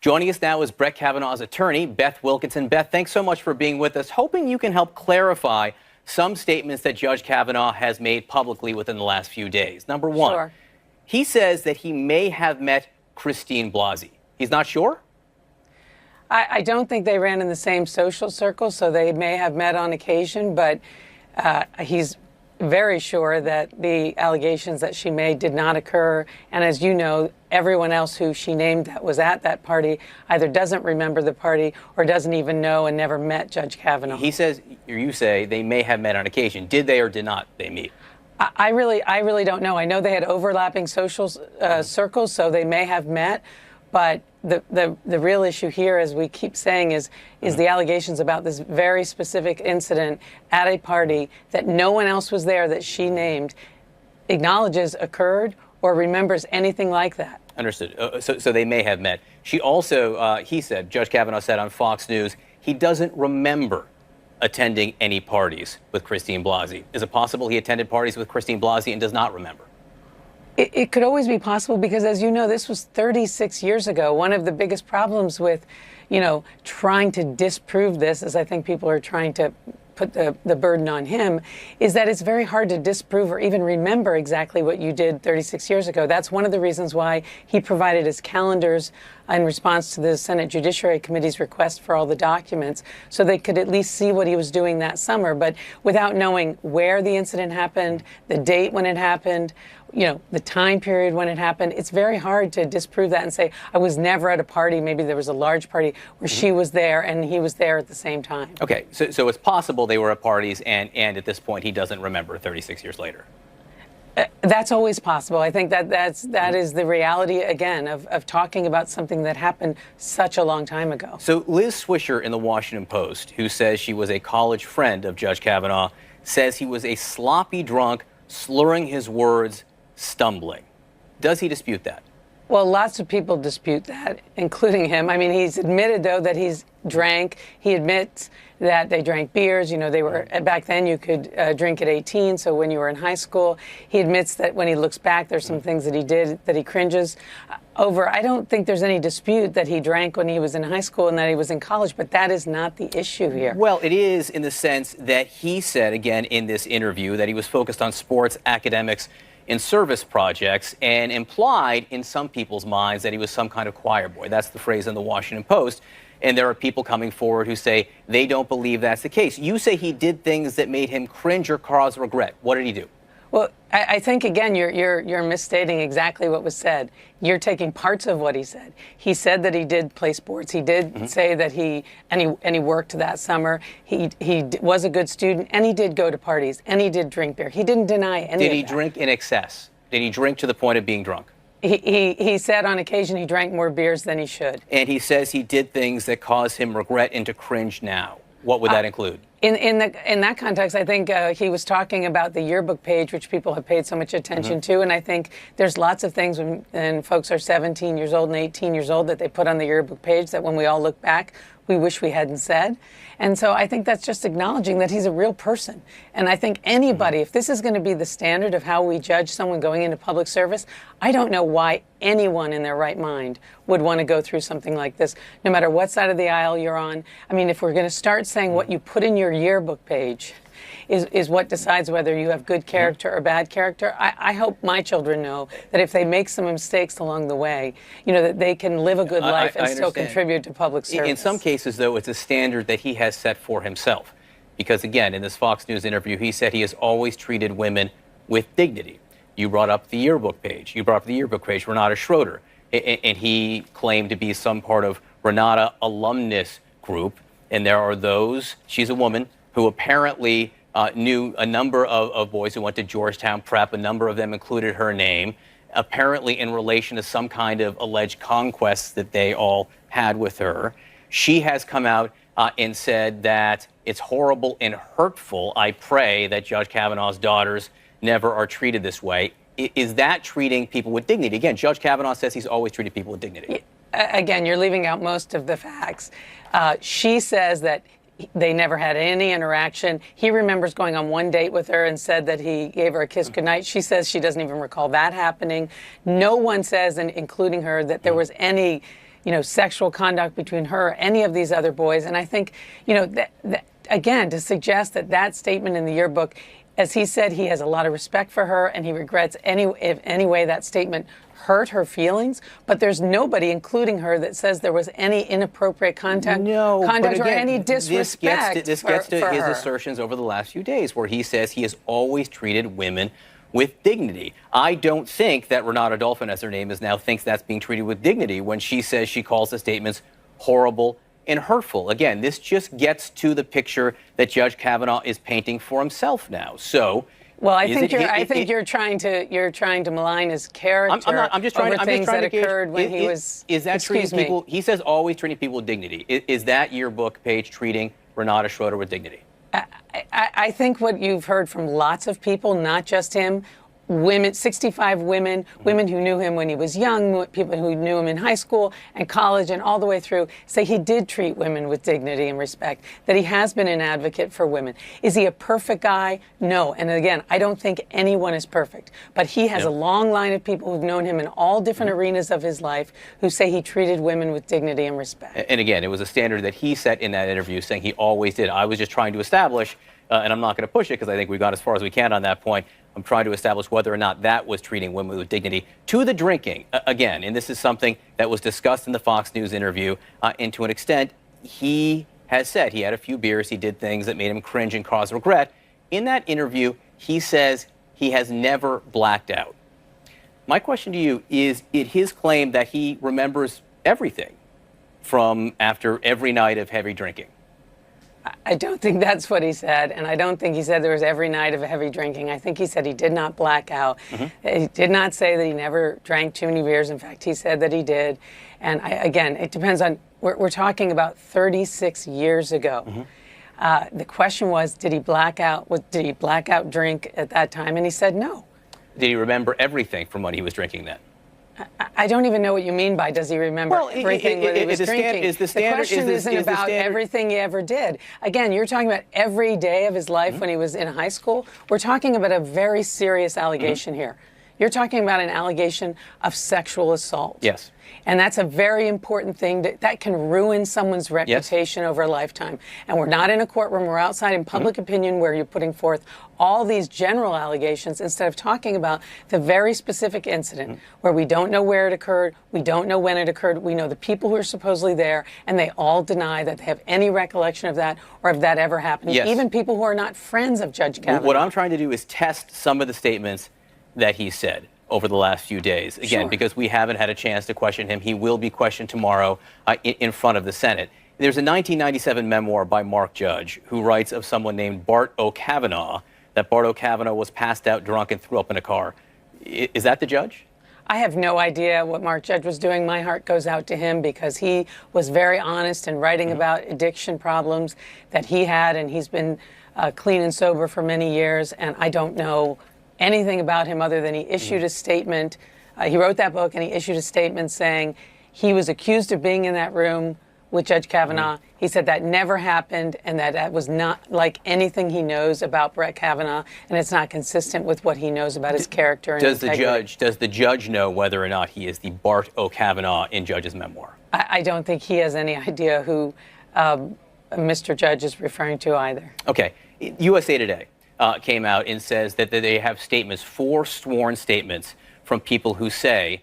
Joining us now is Brett Kavanaugh's attorney, Beth Wilkinson. Beth, thanks so much for being with us. Hoping you can help clarify some statements that Judge Kavanaugh has made publicly within the last few days. Number one, Sure. He says that he may have met Christine Blasey. He's not sure? I don't think they ran in the same social circle, so they may have met on occasion, but he's very sure that the allegations that she made did not occur. And as you know, everyone else who she named that was at that party either doesn't remember the party or doesn't even know and never met Judge Kavanaugh. He says, or you say, they may have met on occasion. Did they or did not they meet? I really don't know. I know they had overlapping social circles, so they may have met. But the real issue here, as we keep saying, is the allegations about this very specific incident at a party that no one else was there that she named, acknowledges occurred or remembers anything like that. Understood. So they may have met. She also, he said, Judge Kavanaugh said on Fox News, he doesn't remember attending any parties with Christine Blasey. Is it possible he attended parties with Christine Blasey and does not remember? It could always be possible because, as you know, this was 36 years ago. One of the biggest problems with, trying to disprove this, as I think people are trying to put the burden on him, is that it's very hard to disprove or even remember exactly what you did 36 years ago. That's one of the reasons why he provided his calendars in response to the Senate Judiciary Committee's request for all the documents, so they could at least see what he was doing that summer. But without knowing where the incident happened, the date when it happened, the time period when it happened, it's very hard to disprove that and say, I was never at a party. Maybe there was a large party where she was there and he was there at the same time. Okay, so it's possible they were at parties and at this point he doesn't remember 36 years later. That's always possible. I think that is the reality, again, of talking about something that happened such a long time ago. So Liz Swisher in the Washington Post, who says she was a college friend of Judge Kavanaugh, says he was a sloppy drunk, slurring his words, stumbling. Does he dispute that? Well, lots of people dispute that, including him. I mean, he's admitted, though, that he's drank. He admits that they drank beers. They were, back then you could drink at 18, so when you were in high school. He admits that when he looks back, there's some things that he did that he cringes over. I don't think there's any dispute that he drank when he was in high school and that he was in college, but that is not the issue here. Well, it is in the sense that he said, again, in this interview, that he was focused on sports, academics, in service projects, and implied in some people's minds that he was some kind of choir boy. That's the phrase in the Washington Post. And there are people coming forward who say they don't believe that's the case. You say he did things that made him cringe or cause regret. What did he do? Well, I think, again, you're misstating exactly what was said. You're taking parts of what he said. He said that he did play sports. He did say that he worked that summer. He was a good student, and he did go to parties, and he did drink beer. He didn't deny any of that. Did he drink in excess? Did he drink to the point of being drunk? He said on occasion he drank more beers than he should. And he says he did things that cause him regret and to cringe now. What would that include? In that context, I think he was talking about the yearbook page, which people have paid so much attention to. And I think there's lots of things when folks are 17 years old and 18 years old that they put on the yearbook page that when we all look back, we wish we hadn't said. And so I think that's just acknowledging that he's a real person. And I think anybody, if this is going to be the standard of how we judge someone going into public service, I don't know why anyone in their right mind would want to go through something like this, no matter what side of the aisle you're on. I mean, if we're going to start saying what you put in your yearbook page is what decides whether you have good character or bad character, I hope my children know that if they make some mistakes along the way, that they can live a good life and still contribute to public service. In some cases, though, it's a standard that he has set for himself. Because, again, in this Fox News interview, he said he has always treated women with dignity. You brought up the yearbook page. Renata Schroeder. And he claimed to be some part of Renata alumnus group. And there are those, she's a woman, who apparently knew a number of boys who went to Georgetown Prep. A number of them included her name, apparently in relation to some kind of alleged conquests that they all had with her. She has come out and said that it's horrible and hurtful. I pray that Judge Kavanaugh's daughters never are treated this way. Is that treating people with dignity? Again, Judge Kavanaugh says he's always treated people with dignity. Again, you're leaving out most of the facts. She says that they never had any interaction. He remembers going on one date with her and said that he gave her a kiss goodnight. She says she doesn't even recall that happening. No one says, including her, that there was any sexual conduct between her or any of these other boys. And I think, again, to suggest that statement in the yearbook, as he said, he has a lot of respect for her and he regrets if any way that statement hurt her feelings, but there's nobody, including her, that says there was any inappropriate conduct or any disrespect. This gets to his assertions over the last few days, where he says he has always treated women with dignity. I don't think that Renata Dolphin, as her name is now, thinks that's being treated with dignity when she says she calls the statements horrible and hurtful. Again, this just gets to the picture that Judge Kavanaugh is painting for himself now. So, well, I think you're trying to malign his character. I'm just trying that to gauge, occurred when he was. Is that treating people? He says always treating people with dignity. Is that yearbook page treating Renata Schroeder with dignity? I think what you've heard from lots of people, not just him, women, 65 women, women who knew him when he was young, people who knew him in high school and college and all the way through, say he did treat women with dignity and respect, that he has been an advocate for women. Is he a perfect guy? No. And again, I don't think anyone is perfect. But he has a long line of people who've known him in all different arenas of his life who say he treated women with dignity and respect. And again, it was a standard that he set in that interview, saying he always did. I was just trying to establish, and I'm not going to push it because I think we got as far as we can on that point. I'm trying to establish whether or not that was treating women with dignity. To the drinking, again, and this is something that was discussed in the Fox News interview, and to an extent, he has said he had a few beers, he did things that made him cringe and cause regret. In that interview, he says he has never blacked out. My question to you is it his claim that he remembers everything from after every night of heavy drinking? I don't think that's what he said, and I don't think he said there was every night of heavy drinking. I think he said he did not black out. He did not say that he never drank too many beers. In fact, he said that he did. And again, it depends on, we're talking about 36 years ago. The question was, did he black out? Did he black out drink at that time? And he said no. Did he remember everything from when he was drinking then? I don't even know what you mean by does he remember everything when he was drinking. The question isn't about everything he ever did. Again, you're talking about every day of his life when he was in high school. We're talking about a very serious allegation here. You're talking about an allegation of sexual assault. Yes. And that's a very important thing that can ruin someone's reputation over a lifetime. And we're not in a courtroom. We're outside in public opinion where you're putting forth all these general allegations instead of talking about the very specific incident where we don't know where it occurred, we don't know when it occurred, we know the people who are supposedly there, and they all deny that they have any recollection of that or if that ever happened. Even people who are not friends of Judge Kavanaugh. What I'm trying to do is test some of the statements that he said over the last few days. Again, because we haven't had a chance to question him. He will be questioned tomorrow in front of the Senate. There's a 1997 memoir by Mark Judge who writes of someone named Bart O'Kavanaugh, that Bart O'Kavanaugh was passed out drunk and threw up in a car. Is that the judge? I have no idea what Mark Judge was doing. My heart goes out to him because he was very honest in writing about addiction problems that he had, and he's been clean and sober for many years, and I don't know anything about him other than he issued a statement. He wrote that book and he issued a statement saying he was accused of being in that room with Judge Kavanaugh. He said that never happened and that was not like anything he knows about Brett Kavanaugh, and it's not consistent with what he knows about his character and integrity. Does the judge know whether or not he is the Bart O'Kavanaugh in Judge's memoir? I don't think he has any idea who Mr. Judge is referring to either. Okay. USA Today came out and says that they have statements, 4 sworn statements from people who say